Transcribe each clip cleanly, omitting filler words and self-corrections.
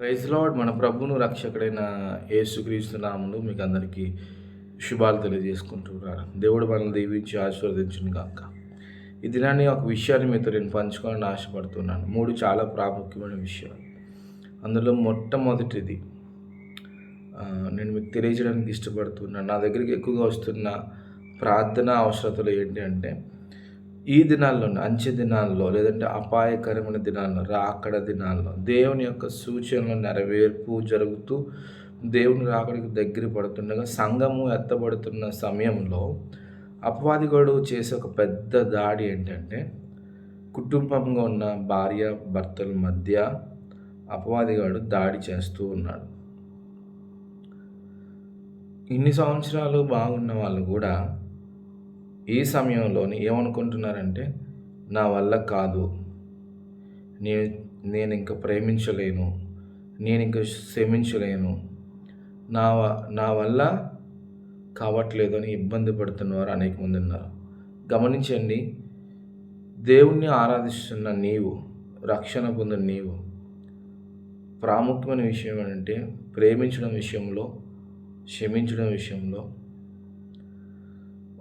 Praise lord. మన ప్రభువును రక్షకుడైన యేసుక్రీస్తు నామములో మీకు అందరికీ శుభాలు తెలియజేసుకుంటున్నాను. దేవుడు మనల్ని దీవించి ఆశీర్వదించును గాక. ఈ దినాన్ని ఒక విషయాన్ని మీతో నేను పంచుకోవాలని ఆశపడుతున్నాను. 3 చాలా ప్రాముఖ్యమైన విషయాలు. అందులో మొట్టమొదటిది నేను మీకు తెలియజేయడానికి ఇష్టపడుతున్నాను. నా దగ్గరికి ఎక్కువగా వస్తున్న ప్రార్థనా అవసరతలు ఏంటి అంటే, ఈ దినాల్లో, అంచె దినాల్లో, లేదంటే అపాయకరమైన దినాల్లో, రాకడ దినాల్లో దేవుని యొక్క సూచనలు నెరవేర్పు జరుగుతూ దేవుని రాకడికి దగ్గర పడుతుండగా సంఘము ఎత్తబడుతున్న సమయంలో అపవాదిగాడు చేసే ఒక పెద్ద దాడి ఏంటంటే, కుటుంబంగా ఉన్న భార్య భర్తల మధ్య అపవాదిగాడు దాడి చేస్తూ ఉన్నాడు. ఇన్ని సంవత్సరాలు బాగున్న వాళ్ళు కూడా ఈ సమయంలోని ఏమనుకుంటున్నారంటే, నా వల్ల కాదు, నేను నేను ఇంక ప్రేమించలేను, నేను ఇంక క్షమించలేను, నా వల్ల కావట్లేదు అని ఇబ్బంది పడుతున్నవారు అనేక మంది ఉన్నారు. గమనించండి, దేవుణ్ణి ఆరాధిస్తున్న నీవు, రక్షణ పొందిన నీవు, ప్రాముఖ్యమైన విషయం ఏంటంటే ప్రేమించడం విషయంలో, క్షమించడం విషయంలో,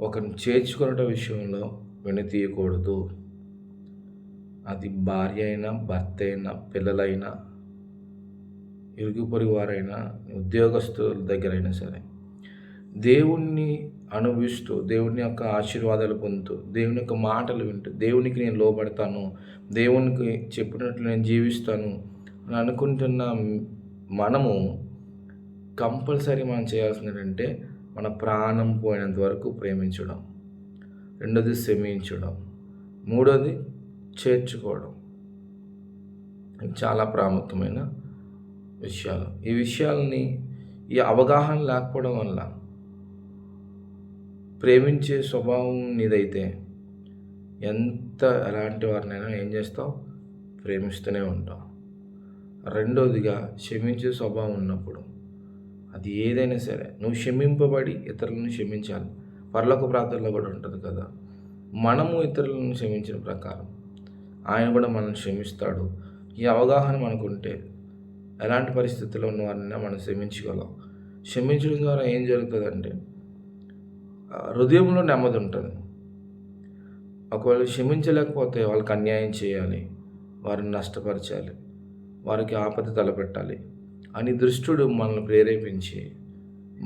ఒకరిని చేర్చుకునే విషయంలో వెనుతీయకూడదు. అది భార్య అయినా, భర్త అయినా, పిల్లలైనా, ఇరుగు పొరుగు వారైనా, ఉద్యోగస్తుల దగ్గరైనా సరే, దేవుణ్ణి అనుభవిస్తూ, దేవుని యొక్క ఆశీర్వాదాలు పొందుతూ, దేవుని యొక్క మాటలు వింటూ, దేవునికి నేను లోబడతాను, దేవునికి చెప్పినట్లు నేను జీవిస్తాను అని అనుకుంటున్న మనము కంపల్సరీ మనం చేయాల్సింది ఏంటంటే, మన ప్రాణం పోయినంత వరకు ప్రేమించడం, రెండోది క్షమించడం, మూడోది చేర్చుకోవడం. ఇవి చాలా ప్రాముఖ్యమైన విషయాలు. ఈ విషయాలని, ఈ అవగాహన లేకపోవడం వల్ల ప్రేమించే స్వభావం నీదైతే ఎలాంటి వారినైనా ఏం చేస్తావు? ప్రేమిస్తూనే ఉంటావు. రెండోదిగా క్షమించే స్వభావం ఉన్నప్పుడు, అది ఏదైనా సరే నువ్వు క్షమింపబడి ఇతరులను క్షమించాలి. పరలోక ప్రార్థనలో కూడా ఉంటుంది కదా, మనము ఇతరులను క్షమించిన ప్రకారం ఆయన కూడా మనల్ని క్షమిస్తాడు. ఈ అవగాహన మనకుంటే ఎలాంటి పరిస్థితుల్లో ఉన్న వారిని మనం క్షమించగలం. క్షమించడం ద్వారా ఏం జరుగుతుందంటే, హృదయంలో నెమ్మది ఉంటుంది. ఒకవేళ క్షమించలేకపోతే వాళ్ళకి అన్యాయం చేయాలి, వారిని నష్టపరచాలి, వారికి ఆపద తలపెట్టాలి అని దుష్టుడు మనల్ని ప్రేరేపించి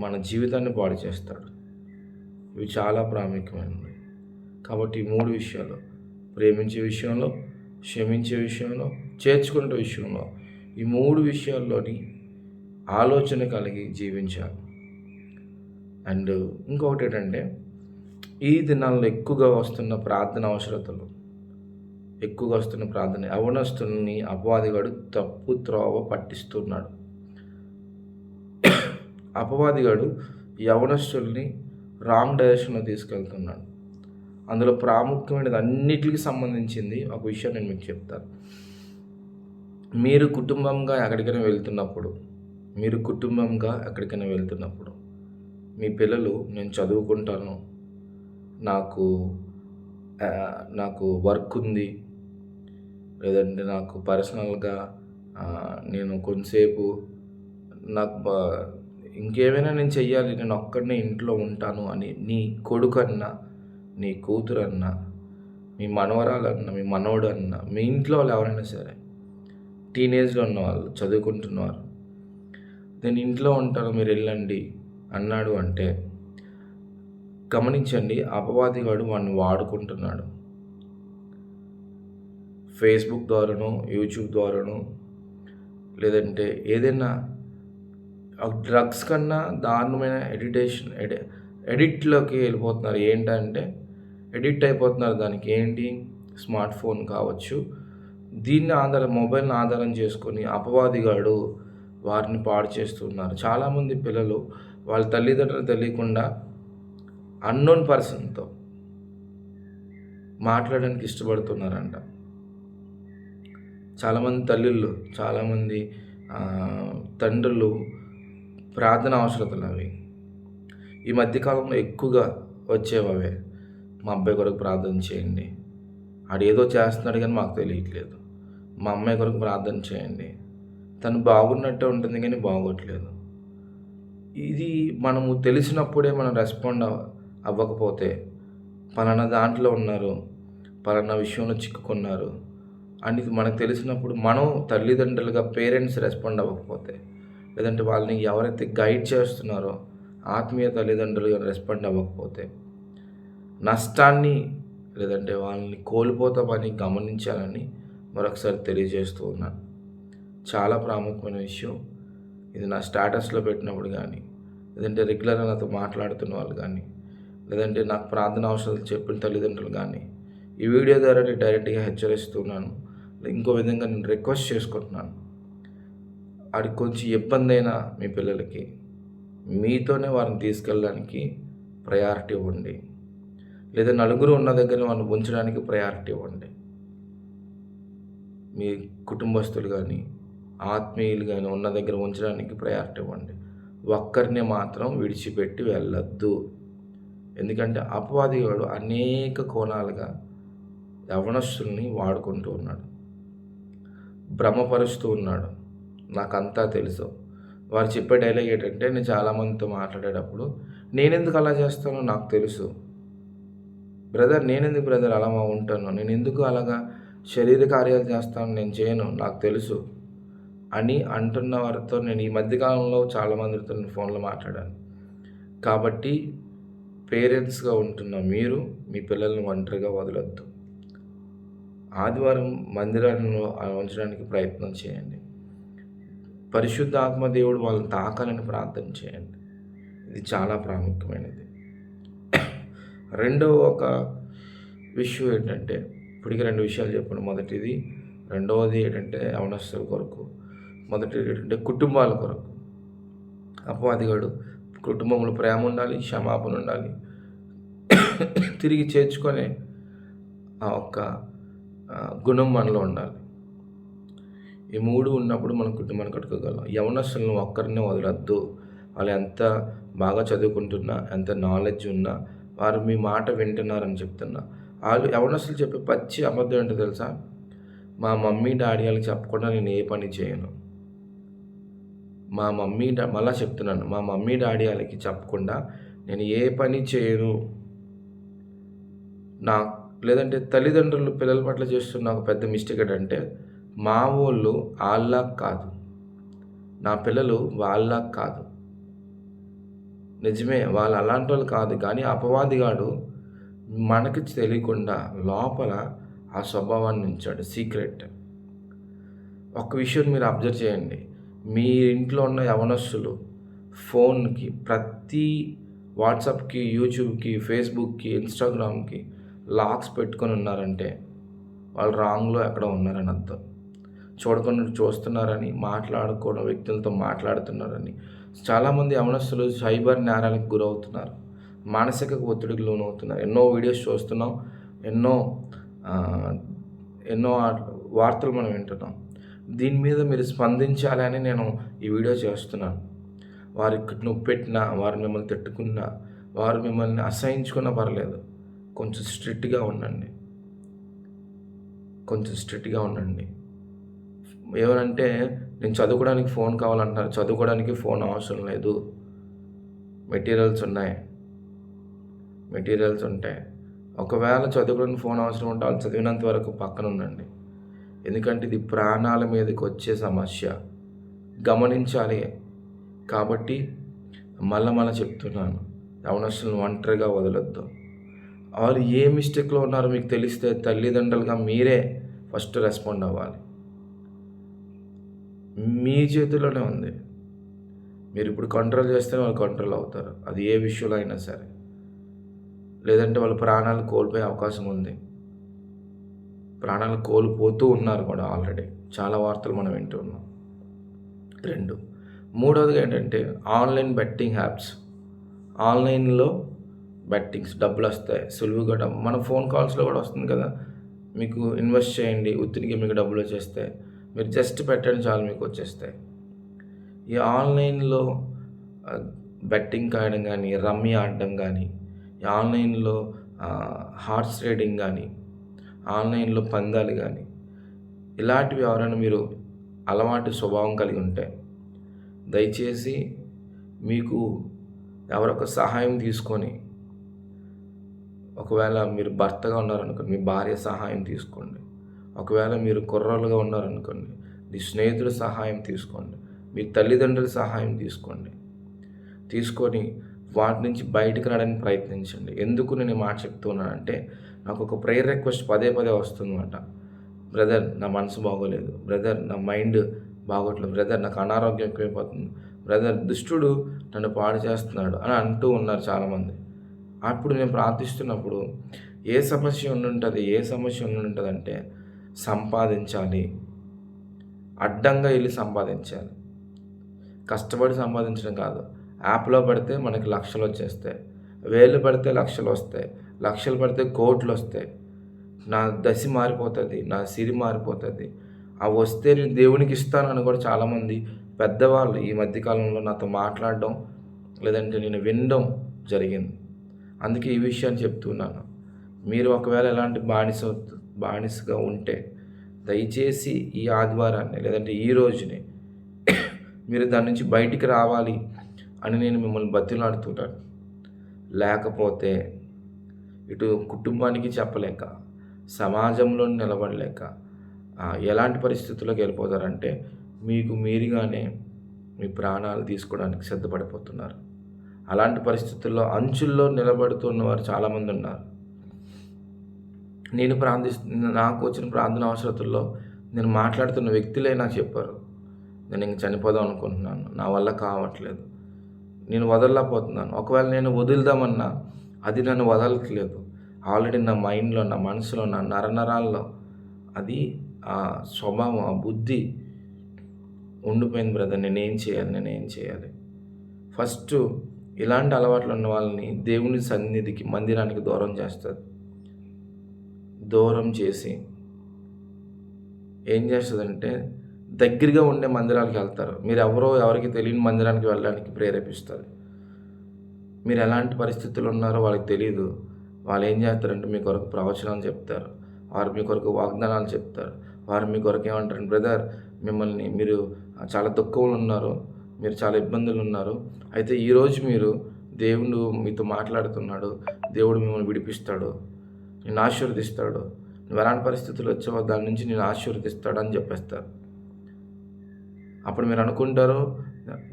మన జీవితాన్ని పాడు చేస్తాడు. ఇవి చాలా ప్రాముఖ్యమైనవి. కాబట్టి ఈ 3 విషయాలు, ప్రేమించే విషయంలో, క్షమించే విషయంలో, చేర్చుకునే విషయంలో, ఈ 3 విషయాల్లోని ఆలోచన కలిగి జీవించాలి. అండ్ ఇంకొకటి ఏంటంటే, ఈ దినాల్లో ఎక్కువగా వస్తున్న ప్రార్థన అవసరతలు, ఎక్కువగా వస్తున్న ప్రార్థన, యవనస్తుల్ని అపవాదిగాడు తప్పు త్రోవ పట్టిస్తున్నాడు. అపవాదిగాడు యవనస్తుల్ని రాంగ్ డైరెక్షన్లో తీసుకెళ్తున్నాడు. అందులో ప్రాముఖ్యమైనది, అన్నిటికీ సంబంధించింది ఒక విషయం నేను మీకు చెప్తాను. మీరు కుటుంబంగా ఎక్కడికైనా వెళ్తున్నప్పుడు మీ పిల్లలు, నేను చదువుకుంటాను, నాకు వర్క్ ఉంది, లేదంటే నాకు పర్సనల్గా నేను కొంతసేపు ఇంకేమైనా నేను చెయ్యాలి, నేను ఒక్కడినే ఇంట్లో ఉంటాను అని నీ కొడుకన్నా, నీ కూతురన్నా, మీ మనవరాలన్నా, మీ మనవడు అన్నా, మీ ఇంట్లో వాళ్ళు ఎవరైనా సరే, టీనేజ్లో ఉన్నవాళ్ళు, చదువుకుంటున్నవారు, నేను ఇంట్లో ఉంటాను మీరు వెళ్ళండి అన్నాడు అంటే, గమనించండి, అపవాదిగాడు వాడిని వాడుకుంటున్నాడు. ఫేస్బుక్ ద్వారానో, యూట్యూబ్ ద్వారానో, లేదంటే ఏదైనా డ్రగ్స్ కన్నా దారుణమైన ఎడిట్లోకి వెళ్ళిపోతున్నారు. ఏంటంటే ఎడిక్ట్ అయిపోతున్నారు దానికి. ఏంటి? స్మార్ట్ ఫోన్ కావచ్చు. మొబైల్ని ఆధారం చేసుకొని అపవాదిగాడు వారిని పాడు చేస్తున్నారు. చాలామంది పిల్లలు వాళ్ళ తల్లిదండ్రులు తెలియకుండా అన్నోన్ పర్సన్తో మాట్లాడడానికి ఇష్టపడుతున్నారంట. చాలామంది తల్లుళ్ళు, చాలామంది తండ్రులు ప్రార్థన అవసరతలు అవి. ఈ మధ్యకాలంలో ఎక్కువగా వచ్చేవే, మా అబ్బాయి కొరకు ప్రార్థన చేయండి, ఆడేదో చేస్తున్నాడు కానీ మాకు తెలియట్లేదు, మా అమ్మాయి కొరకు ప్రార్థన చేయండి, తను బాగున్నట్టే ఉంటుంది కానీ బాగోట్లేదు. ఇది మనము తెలిసినప్పుడే మనం రెస్పాండ్ అవ్వకపోతే, పలానా దాంట్లో ఉన్నారు, పలానా విషయంలో చిక్కుకున్నారు అని మనకు తెలిసినప్పుడు మనం తల్లిదండ్రులుగా పేరెంట్స్ రెస్పాండ్ అవ్వకపోతే, లేదంటే వాళ్ళని ఎవరైతే గైడ్ చేస్తున్నారో ఆత్మీయ తల్లిదండ్రులుగా రెస్పాండ్ అవ్వకపోతే, నష్టాన్ని లేదంటే వాళ్ళని కోల్పోతామని గమనించాలని మరొకసారి తెలియజేస్తూ ఉన్నాను. చాలా ప్రాముఖ్యమైన విషయం. ఇది నా స్టేటస్‌లో పెట్టినప్పుడు కానీ, లేదంటే రెగ్యులర్‌గా నాతో మాట్లాడుతున్న వాళ్ళు కానీ, లేదంటే నాకు ప్రార్థన అవసరాలు చెప్పిన తల్లిదండ్రులు కానీ, ఈ వీడియో ద్వారా నేను డైరెక్ట్‌గా హెచ్చరిస్తున్నాను. ఇంకో విధంగా నేను రిక్వెస్ట్ చేసుకుంటున్నాను. ఆడికి కొంచెం ఇబ్బందైనా మీ పిల్లలకి, మీతోనే వారిని తీసుకెళ్ళడానికి ప్రయారిటీ ఇవ్వండి. లేదా నలుగురు ఉన్న దగ్గర వాళ్ళని ఉంచడానికి ప్రయారిటీ ఇవ్వండి. మీ కుటుంబస్తులు కానీ, ఆత్మీయులు కానీ ఉన్న దగ్గర ఉంచడానికి ప్రయారిటీ ఇవ్వండి. ఒక్కరిని మాత్రం విడిచిపెట్టి వెళ్ళొద్దు. ఎందుకంటే అపవాదిగాడు అనేక కోణాలుగా యవనస్తుల్ని వాడుకుంటూ ఉన్నాడు, భ్రమపరుస్తూ ఉన్నాడు. నాకంతా తెలుసు. వారు చెప్పే డైలాగ్ ఏంటంటే, నేను చాలామందితో మాట్లాడేటప్పుడు, నేనెందుకు అలా చేస్తానో నాకు తెలుసు బ్రదర్, నేనెందుకు బ్రదర్ అలా ఉంటాను, నేను ఎందుకు అలాగా శరీర కార్యాలు చేస్తాను, నేను చేయను, నాకు తెలుసు అని అంటున్న వారితో నేను ఈ మధ్యకాలంలో చాలామందితో నేను ఫోన్లో మాట్లాడాను. కాబట్టి పేరెంట్స్గా ఉంటున్న మీరు మీ పిల్లల్ని ఒంటరిగా వదలొద్దు. ఆదివారం మందిరాలను ఉంచడానికి ప్రయత్నం చేయండి. పరిశుద్ధ ఆత్మ దేవుడు వాళ్ళని తాకాలని ప్రార్థన చేయండి. ఇది చాలా ప్రాముఖ్యమైనది. రెండవ ఒక విషయం ఏంటంటే, ఇప్పటికి 2 విషయాలు చెప్పాను. మొదటిది, రెండవది ఏంటంటే యవనస్తుల కొరకు, మొదటిది ఏంటంటే కుటుంబాల కొరకు. అపవాదిగాడు కుటుంబంలో ప్రేమ ఉండాలి, క్షమాపణ ఉండాలి, తిరిగి చేర్చుకునే ఆ ఒక్క గుణం మనలో ఉండాలి. ఈ 3 ఉన్నప్పుడు మనం కుటుంబాన్ని కట్టుకోగలం. యవనస్తులను ఒక్కరినే వదలొద్దు. వాళ్ళు ఎంత బాగా చదువుకుంటున్నా, ఎంత నాలెడ్జ్ ఉన్నా, వారు మీ మాట వింటున్నారని చెప్తున్నా. వాళ్ళు యవనస్తులు చెప్పే పచ్చి అబద్ధం ఏంటో తెలుసా? మా మమ్మీ డాడీ వాళ్ళకి చెప్పకుండా నేను ఏ పని చేయను. మళ్ళా చెప్తున్నాను, మా మమ్మీ డాడీ వాళ్ళకి చెప్పకుండా నేను ఏ పని చేయను. లేదంటే తల్లిదండ్రులు పిల్లల పట్ల చేస్తున్న ఒక పెద్ద మిస్టేక్ ఏంటంటే, మా వాళ్ళు వాళ్ళలా కాదు, నా పిల్లలు వాళ్ళలా కాదు. నిజమే, వాళ్ళు అలాంటి వాళ్ళు కాదు, కానీ అపవాదిగాడు మనకి తెలియకుండా లోపల ఆ స్వభావాన్ని ఉంచాడు, సీక్రెట్. ఒక విషయం మీరు అబ్జర్వ్ చేయండి. మీ ఇంట్లో ఉన్న యవనస్తులు ఫోన్కి ప్రతి వాట్సాప్కి, యూట్యూబ్కి, ఫేస్బుక్కి, ఇన్స్టాగ్రామ్కి లాక్స్ పెట్టుకొని ఉన్నారంటే వాళ్ళు రాంగ్లో ఎక్కడ ఉన్నారని అర్థం. చూడకుండా చూస్తున్నారని, మాట్లాడుకోవడం వ్యక్తులతో మాట్లాడుతున్నారని. చాలామంది యవనస్తులు సైబర్ నేరాలకు గురవుతున్నారు, మానసిక ఒత్తిడికి లోనవుతున్నారు. ఎన్నో వీడియోస్ చూస్తున్నాం, ఎన్నో వార్తలు మనం వింటున్నాం. దీని మీద మీరు స్పందించాలని నేను ఈ వీడియో చేస్తున్నాను. వారికి నొప్పి పెట్టినా, వారు మిమ్మల్ని తిట్టుకున్నా, వారు మిమ్మల్ని అసహించుకున్నా పర్లేదు, కొంచెం స్ట్రిక్ట్గా ఉండండి. ఏమనంటే, నేను చదువుకోవడానికి ఫోన్ కావాలంటున్నారు. చదువుకోవడానికి ఫోన్ అవసరం లేదు. మెటీరియల్స్ ఉంటాయి. ఒకవేళ చదువుకోవడానికి ఫోన్ అవసరం ఉంటే వాళ్ళు చదివినంత వరకు పక్కన ఉండండి. ఎందుకంటే ఇది ప్రాణాల మీదకి వచ్చే సమస్య, గమనించాలి. కాబట్టి మళ్ళా చెప్తున్నాను, యవనస్తులను ఒంటరిగా వదలొద్దు. వాళ్ళు ఏ మిస్టేక్లో ఉన్నారో మీకు తెలిస్తే తల్లిదండ్రులుగా మీరే ఫస్ట్ రెస్పాండ్ అవ్వాలి. మీ చేతిలోనే ఉంది. మీరు ఇప్పుడు కంట్రోల్ చేస్తేనే వాళ్ళు కంట్రోల్ అవుతారు, అది ఏ విషయంలో అయినా సరే. లేదంటే వాళ్ళ ప్రాణాలు కోల్పోయే అవకాశం ఉంది. ప్రాణాలు కోల్పోతూ ఉన్నారు కూడా ఆల్రెడీ. చాలా వార్తలు మనం వింటూ ఉన్నాం. 2, మూడవదిగా ఏంటంటే ఆన్లైన్ బెట్టింగ్ యాప్స్. ఆన్లైన్లో బెట్టింగ్స్ డబ్బులు వస్తాయి సులువుగా. మన ఫోన్ కాల్స్లో కూడా వస్తుంది కదా, మీకు ఇన్వెస్ట్ చేయండి, ఉత్తికి మీకు డబ్బులు వచ్చేస్తాయి, మీరు జస్ట్ పెట్టండి చాలు మీకు వచ్చేస్తాయి. ఈ ఆన్లైన్లో బెట్టింగ్ కాయడం కానీ, రమ్మీ ఆడడం కానీ, ఈ ఆన్లైన్లో హార్స్ రేడింగ్ కానీ, ఆన్లైన్లో పందాలు కానీ, ఇలాంటివి ఎవరైనా మీరు అలవాటు స్వభావం కలిగి ఉంటే దయచేసి మీకు ఎవరొక సహాయం తీసుకొని, ఒకవేళ మీరు భర్తగా ఉన్నారనుకోండి, మీ భార్య సహాయం తీసుకోండి. ఒకవేళ మీరు కుర్రోళ్ళుగా ఉన్నారనుకోండి, మీ స్నేహితుల సహాయం తీసుకోండి. మీ తల్లిదండ్రుల సహాయం తీసుకోండి. తీసుకొని వాటి నుంచి బయటకు రావడానికి ప్రయత్నించండి. ఎందుకు నేను ఈ మాట చెప్తున్నానంటే, నాకు ఒక ప్రేయర్ రిక్వెస్ట్ పదే పదే వస్తుందన్నమాట. బ్రదర్ నా మనసు బాగోలేదు, బ్రదర్ నా మైండ్ బాగోట్లేదు, బ్రదర్ నాకు అనారోగ్యం ఎక్కువైపోతుంది, బ్రదర్ దుష్టుడు నన్ను పాడు చేస్తున్నాడు అని అంటూ ఉన్నారు చాలామంది. అప్పుడు నేను ప్రార్థిస్తున్నప్పుడు ఏ సమస్య ఉండుంటుంది అంటే సంపాదించాలి, అడ్డంగా వెళ్ళి సంపాదించాలి. కష్టపడి సంపాదించడం కాదు. యాప్లో పడితే మనకి లక్షలు వచ్చేస్తాయి, వేలు పడితే లక్షలు వస్తాయి, లక్షలు పడితే కోట్లు వస్తాయి. నా దశ మారిపోతుంది, నా సిరి మారిపోతుంది. అవి వస్తే నేను దేవునికి ఇస్తానని కూడా చాలామంది పెద్దవాళ్ళు ఈ మధ్యకాలంలో నాతో మాట్లాడడం, లేదంటే నేను వినడం జరిగింది. అందుకే ఈ విషయాన్ని చెప్తున్నాను. మీరు ఒకవేళ ఎలాంటి బానిసగా ఉంటే దయచేసి ఈ ఆదివారాన్ని లేదంటే ఈ రోజుని మీరు దాని నుంచి బయటికి రావాలి అని నేను మిమ్మల్ని బతిలాడుతున్నాను. లేకపోతే ఇటు కుటుంబానికి చెప్పలేక, సమాజంలో నిలబడలేక ఎలాంటి పరిస్థితుల్లోకి వెళ్ళిపోతారంటే మీకు మీరుగానే మీ ప్రాణాలు తీసుకోవడానికి సిద్ధపడిపోతున్నారు. అలాంటి పరిస్థితుల్లో అంచుల్లో నిలబడుతున్నవారు చాలామంది ఉన్నారు. నాకు వచ్చిన ప్రార్థన అవసరతుల్లో నేను మాట్లాడుతున్న వ్యక్తులే నాకు చెప్పారు, నేను ఇంక చనిపోదాం అనుకుంటున్నాను, నా వల్ల కావట్లేదు, నేను వదలలేకపోతున్నాను. ఒకవేళ నేను వదులుదామన్నా అది నన్ను వదలట్లేదు. ఆల్రెడీ నా మైండ్లో, నా మనసులో, నా నరనరాల్లో అది ఆ స్వభావం, ఆ బుద్ధి ఉండిపోయింది. బ్రదర్ నేనేం చేయాలి? ఫస్ట్ ఇలాంటి అలవాట్లు ఉన్న వాళ్ళని దేవుని సన్నిధికి, మందిరానికి దూరం చేస్తుంది. దూరం చేసి ఏం చేస్తుందంటే దగ్గరగా ఉండే మందిరాలకు వెళ్తారు. మీరు ఎవరికి తెలియని మందిరానికి వెళ్ళడానికి ప్రేరేపిస్తారు. మీరు ఎలాంటి పరిస్థితులు ఉన్నారో వాళ్ళకి తెలియదు. వాళ్ళు ఏం చేస్తారంటే మీ కొరకు ప్రవచనాలు చెప్తారు, వారు మీ కొరకు వాగ్దానాలు చెప్తారు. వారు మీ కొరకు ఏమంటారు, బ్రదర్ మీరు చాలా దుఃఖంలో ఉన్నారు, మీరు చాలా ఇబ్బందులు ఉన్నారు, అయితే ఈరోజు దేవుడు మీతో మాట్లాడుతున్నాడు, దేవుడు మిమ్మల్ని విడిపిస్తాడు, నేను ఆశీర్వదిస్తాడు, నువ్వు ఎలాంటి పరిస్థితులు వచ్చావో దాని నుంచి నేను ఆశీర్వదిస్తాడు అని చెప్పేస్తారు. అప్పుడు మీరు అనుకుంటారు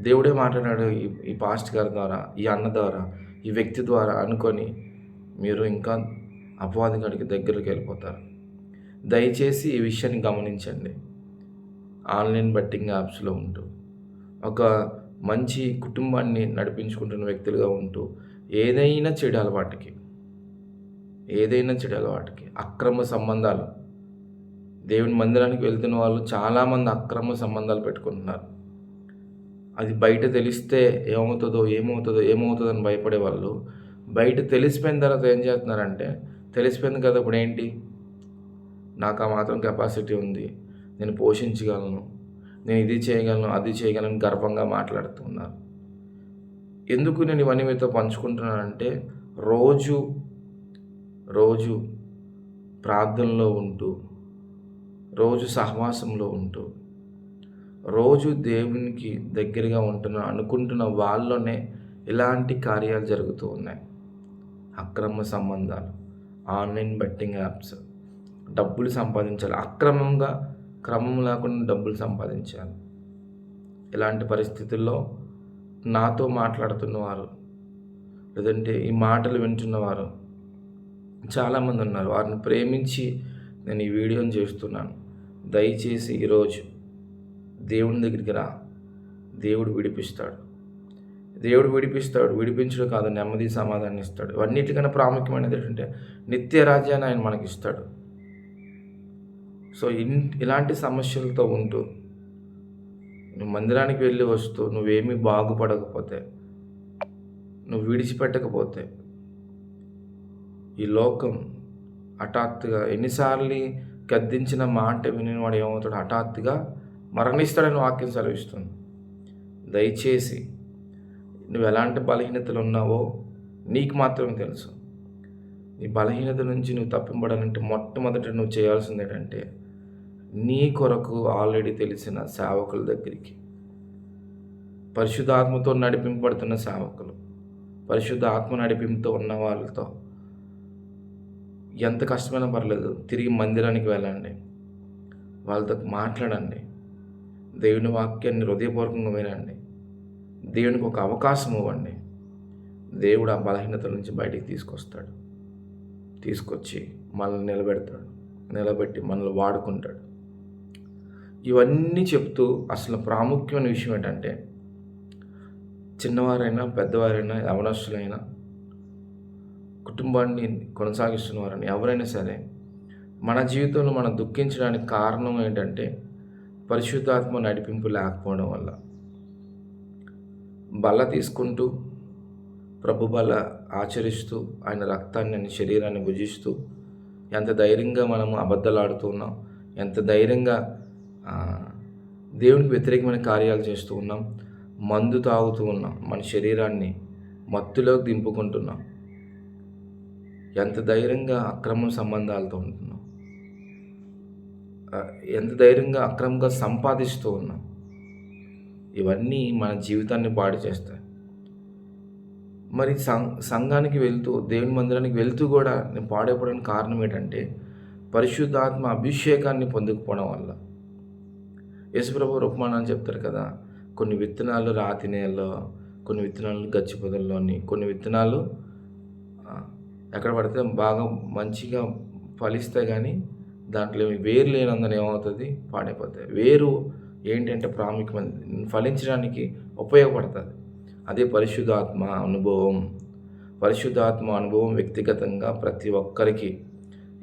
దేవుడే మాట్లాడాడు ఈ పాస్ట్ గారి ద్వారా, ఈ అన్న ద్వారా, ఈ వ్యక్తి ద్వారా అనుకొని మీరు ఇంకా అపవాది గడికి దగ్గరికి వెళ్ళిపోతారు. దయచేసి ఈ విషయాన్ని గమనించండి. ఆన్లైన్ బెట్టింగ్ యాప్స్లో ఉంటూ ఒక మంచి కుటుంబాన్ని నడిపించుకుంటున్న వ్యక్తులుగా ఉంటూ ఏదైనా చెడు అలవాటుకి అక్రమ సంబంధాలు, దేవుని మందిరానికి వెళ్తున్న వాళ్ళు చాలామంది అక్రమ సంబంధాలు పెట్టుకుంటున్నారు. అది బయట తెలిస్తే ఏమవుతుందో అని భయపడే వాళ్ళు బయట తెలిసిపోయిన తర్వాత ఏం చేస్తున్నారంటే, తెలిసిపోయింది కదా ఇప్పుడు ఏంటి, నాకు ఆ మాత్రం కెపాసిటీ ఉంది, నేను పోషించగలను, నేను ఇది చేయగలను, అది చేయగలను గర్వంగా మాట్లాడుతున్నారు. ఎందుకు నేను ఇవన్నీ మీతో పంచుకుంటున్నానంటే, రోజు ప్రార్థనలో ఉంటూ, రోజు సహవాసంలో ఉంటూ, రోజు దేవునికి దగ్గరగా అనుకుంటున్న వాళ్ళలోనే ఇలాంటి కార్యాలు జరుగుతూ ఉన్నాయి. అక్రమ సంబంధాలు, ఆన్లైన్ బెట్టింగ్ యాప్స్, డబ్బులు సంపాదించాలి, క్రమం లేకుండా డబ్బులు సంపాదించాలి. ఇలాంటి పరిస్థితుల్లో నాతో మాట్లాడుతున్నవారు, లేదంటే ఈ మాటలు వింటున్నవారు చాలామంది ఉన్నారు. వారిని ప్రేమించి నేను ఈ వీడియోని చేస్తున్నాను. దయచేసి ఈరోజు దేవుని దగ్గరికి రా, దేవుడు విడిపిస్తాడు. విడిపించడం కాదు, నెమ్మది సమాధానం ఇస్తాడు. ఇవన్నిటికన్నా ప్రాముఖ్యమైనది ఏంటంటే నిత్య రాజ్యాన్ని ఆయన మనకి ఇస్తాడు. సో ఇలాంటి సమస్యలతో ఉంటూ నువ్వు మందిరానికి వెళ్ళి వస్తూ నువ్వేమీ బాగుపడకపోతే, నువ్వు విడిచిపెట్టకపోతే, ఈ లోకం హఠాత్తుగా ఎన్నిసార్లు గద్దించిన మాట విని వాడు ఏమవుతాడు, హఠాత్తుగా మరణిస్తాడని వాక్యం సెలవిస్తుంది. దయచేసి నువ్వు ఎలాంటి బలహీనతలు ఉన్నావో నీకు మాత్రమే తెలుసు. నీ బలహీనత నుంచి నువ్వు తప్పింపడాలంటే మొట్టమొదట నువ్వు చేయాల్సింది ఏంటంటే నీ కొరకు ఆల్రెడీ తెలిసిన సేవకుల దగ్గరికి, పరిశుద్ధాత్మతో నడిపింపబడుతున్న సేవకులు, పరిశుద్ధ ఆత్మ నడిపింపుతో ఉన్న వాళ్ళతో ఎంత కష్టమైనా పర్లేదు తిరిగి మందిరానికి వెళ్ళండి, వాళ్ళతో మాట్లాడండి, దేవుని వాక్యాన్ని హృదయపూర్వకంగా వినండి, దేవునికి ఒక అవకాశం ఇవ్వండి. దేవుడు ఆ బలహీనతల నుంచి బయటికి తీసుకొచ్చి మనల్ని నిలబెట్టి మనల్ని వాడుకుంటాడు. ఇవన్నీ చెప్తూ అసలు ప్రాముఖ్యమైన విషయం ఏంటంటే, చిన్నవారైనా పెద్దవారైనా యవనస్తులైనా కుటుంబాన్ని కొనసాగిస్తున్న వారైనా ఎవరైనా సరే మన జీవితంలో మనం దుఃఖించడానికి కారణం ఏంటంటే పరిశుద్ధాత్మ నడిపింపు లేకపోవడం వల్ల. బల్ల తీసుకుంటూ ప్రభు బల్ల ఆచరిస్తూ ఆయన రక్తాన్ని శరీరాన్ని భుజిస్తూ ఎంత ధైర్యంగా మనము అబద్ధాలు ఉన్నాం, ఎంత ధైర్యంగా దేవునికి వ్యతిరేకమైన కార్యాలు చేస్తూ ఉన్నాం, మందు తాగుతూ ఉన్నాం, మన శరీరాన్ని మత్తులోకి దింపుకుంటున్నాం, ఎంత ధైర్యంగా అక్రమ సంబంధాలతో ఉంటున్నాం, ఎంత ధైర్యంగా అక్రమంగా సంపాదిస్తూ ఉన్నాం. ఇవన్నీ మన జీవితాన్ని పాడు చేస్తాయి. మరి సంఘానికి వెళ్తూ దేవుని మందిరానికి వెళ్తూ కూడా నేను పాడైపోవడానికి కారణం ఏంటంటే పరిశుద్ధాత్మ అభిషేకాన్ని పొందకపోవడం వల్ల. యేసుప్రభు ఉపమానాన్ని చెప్తారు కదా, కొన్ని విత్తనాలు రాతి నేలలో, కొన్ని విత్తనాలు గచ్చి పొదల్లోని, కొన్ని విత్తనాలు ఎక్కడ పడితే బాగా మంచిగా ఫలిస్తాయి, కానీ దాంట్లో వేరు లేనందున ఏమవుతుంది, పాడైపోతాయి. వేరు ఏంటంటే ప్రాముఖ్యమైన ఫలించడానికి ఉపయోగపడుతుంది. అదే పరిశుద్ధాత్మ అనుభవం. పరిశుద్ధాత్మ అనుభవం వ్యక్తిగతంగా ప్రతి ఒక్కరికి,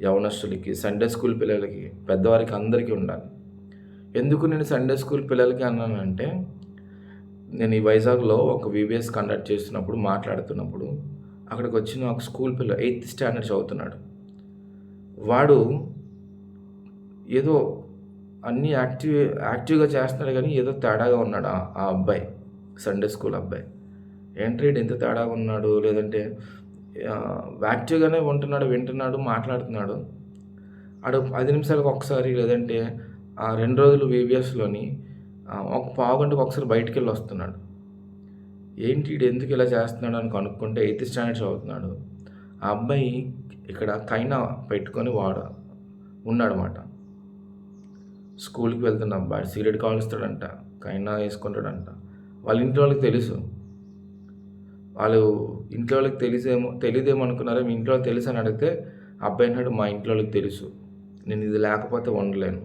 యవనస్తులకి, సండే స్కూల్ పిల్లలకి, పెద్దవారికి అందరికీ ఉండాలి. ఎందుకు నేను సండే స్కూల్ పిల్లలకి అన్నానంటే, నేను ఈ వైజాగ్లో ఒక VBS కండక్ట్ చేస్తున్నప్పుడు మాట్లాడుతున్నప్పుడు అక్కడికి వచ్చిన ఒక స్కూల్ పిల్ల 8th స్టాండర్డ్ చదువుతున్నాడు. వాడు ఏదో అన్నీ యాక్టివ్గా చేస్తున్నాడు, కానీ ఏదో తేడాగా ఉన్నాడు ఆ అబ్బాయి, సండే స్కూల్ అబ్బాయి. ఏంటి ఎంత తేడాగా ఉన్నాడు, లేదంటే యాక్టివ్గానే వింటున్నాడు, మాట్లాడుతున్నాడు. ఆడు 10 నిమిషాలకు ఒకసారి, లేదంటే 2 రోజులు VBSలోని ఒక పావుగంటకు ఒకసారి బయటికి వెళ్ళి వస్తున్నాడు. ఏంటి వీడు ఎందుకు ఇలా చేస్తున్నాడు అని కనుక్కుంటే 8th స్టాండర్డ్ చదువుతున్నాడు. ఆ అబ్బాయి ఇక్కడ కైనా పెట్టుకొని ఉన్నాడనమాట. స్కూల్కి వెళ్తున్న అబ్బాయి సిగరెట్ కాలుస్తాడంట, కైనా వేసుకుంటాడంట. వాళ్ళ ఇంట్లో వాళ్ళకి తెలుసు. వాళ్ళు ఇంట్లో వాళ్ళకి తెలియదేమో అనుకున్నారా, మీ ఇంట్లో తెలుసు అని అడిగితే అబ్బాయి అన్నాడు, మా ఇంట్లో వాళ్ళకి తెలుసు, నేను ఇది లేకపోతే ఉండలేను.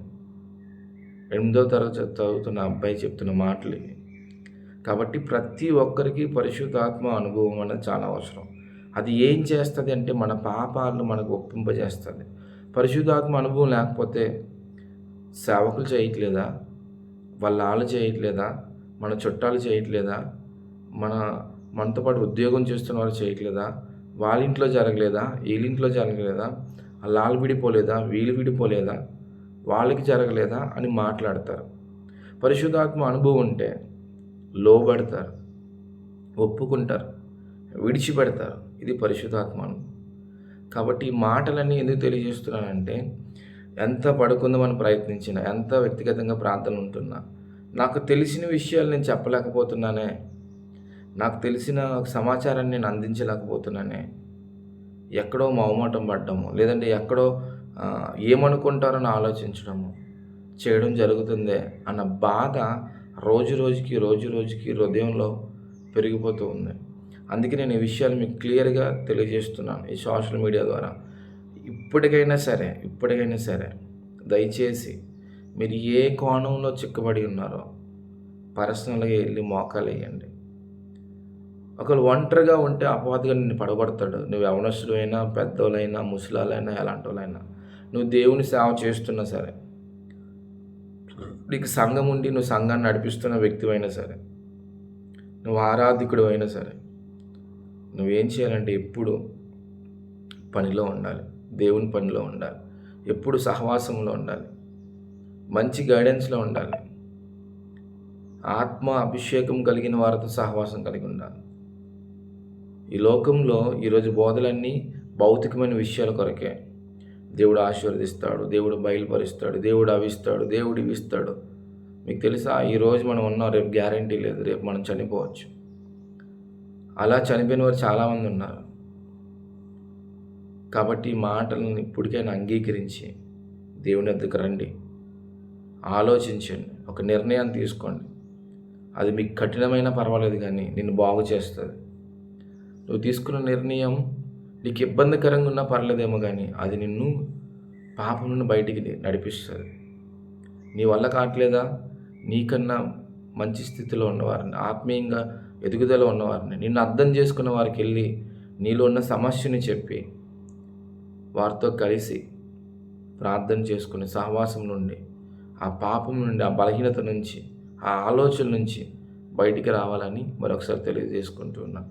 8వ తరగతి చదువుతున్న అబ్బాయి చెప్తున్న మాటలు ఇవి. కాబట్టి ప్రతి ఒక్కరికి పరిశుద్ధాత్మ అనుభవం అనేది చాలా అవసరం. అది ఏం చేస్తుంది అంటే మన పాపాలను మనకు ఒప్పింపజేస్తుంది. పరిశుద్ధాత్మ అనుభవం లేకపోతే సేవకులు చేయట్లేదా, వాళ్ళు చేయట్లేదా, మన చుట్టాలు చేయట్లేదా, మనతో పాటు ఉద్యోగం చేస్తున్న వాళ్ళు చేయట్లేదా, వాళ్ళ ఇంట్లో జరగలేదా, వీళ్ళింట్లో జరగలేదా, వాళ్ళు విడిపోలేదా, వీళ్ళు విడిపోలేదా, వాళ్ళకి జరగలేదా అని మాట్లాడతారు. పరిశుద్ధాత్మ అనుభవం ఉంటే లోబడతారు, ఒప్పుకుంటారు, విడిచిపెడతారు. ఇది పరిశుద్ధాత్మ అనుభవం. కాబట్టి ఈ మాటలన్నీ ఎందుకు తెలియజేస్తున్నానంటే, ఎంత పడుకుందామని ప్రయత్నించినా, ఎంత వ్యక్తిగతంగా ప్రార్థన ఉంటున్నా, నాకు తెలిసిన విషయాలు నేను చెప్పలేకపోతున్నానే, నాకు తెలిసిన సమాచారాన్ని నేను అందించలేకపోతున్నానే, ఎక్కడో మౌమాటం పడ్డము, లేదంటే ఎక్కడో ఏమనుకుంటారని ఆలోచించడము చేయడం జరుగుతుందే అన్న బాధ రోజు రోజుకి హృదయంలో పెరిగిపోతూ ఉంది. అందుకే నేను ఈ విషయాలు మీకు క్లియర్గా తెలియజేస్తున్నాను ఈ సోషల్ మీడియా ద్వారా. ఇప్పటికైనా సరే దయచేసి మీరు ఏ కోణంలో చిక్కబడి ఉన్నారో పర్సనల్గా వెళ్ళి మోకాలు వేయండి. ఒకవేళ ఒంటరిగా ఉంటే అపవాదిగా నిన్ను పడగొడతాడు. నువ్వు యవనస్తులైనా, పెద్దోళ్ళైనా, ముసలాలైనా, ఎలాంటి వాళ్ళైనా, నువ్వు దేవుని సేవ చేస్తున్నా సరే, నీకు సంఘం ఉండి నువ్వు సంఘాన్ని నడిపిస్తున్న వ్యక్తివైనా సరే, నువ్వు ఆరాధికుడు అయినా సరే, నువ్వేం చేయాలంటే ఎప్పుడు పనిలో ఉండాలి, దేవుని పనిలో ఉండాలి, ఎప్పుడు సహవాసంలో ఉండాలి, మంచి గైడెన్స్లో ఉండాలి, ఆత్మ అభిషేకం కలిగిన వారితో సహవాసం కలిగి ఉండాలి. ఈ లోకంలో ఈరోజు బోధలన్నీ భౌతికమైన విషయాల కొరకే. దేవుడు ఆశీర్వదిస్తాడు, దేవుడు బయలుపరుస్తాడు, దేవుడు అవిస్తాడు, దేవుడు ఇవిస్తాడు. మీకు తెలుసా, ఈరోజు మనం ఉన్నాం, రేపు గ్యారంటీ లేదు, రేపు మనం చనిపోవచ్చు. అలా చనిపోయిన వారు చాలామంది ఉన్నారు. కాబట్టి ఈ మాటలను ఇప్పటికైనా అంగీకరించి దేవుని వద్దకు రండి, ఆలోచించండి, ఒక నిర్ణయాన్ని తీసుకోండి. అది మీకు కఠినమైన పర్వాలేదు, కానీ నిన్ను బాగు చేస్తుంది. నువ్వు తీసుకున్న నిర్ణయం నీకు ఇబ్బందికరంగా ఉన్నా పర్లేదేమో, కానీ అది నిన్ను పాపం నుండి బయటికి నడిపిస్తుంది. నీ వల్ల కావట్లేదా, నీకన్నా మంచి స్థితిలో ఉన్నవారిని, ఆత్మీయంగా ఎదుగుదల ఉన్నవారిని, నిన్ను అర్థం చేసుకున్న వారికి వెళ్ళి నీలో ఉన్న సమస్యని చెప్పి వారితో కలిసి ప్రార్థన చేసుకుని సహవాసం నుండి, ఆ పాపం నుండి, ఆ బలహీనత నుంచి, ఆ ఆలోచన నుంచి బయటికి రావాలని మరొకసారి తెలియజేసుకుంటూ ఉన్నాను.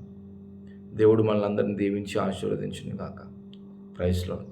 దేవుడు మనల్ని అందరినీ దీవించి ఆశీర్వదించును గాక. Praise lord.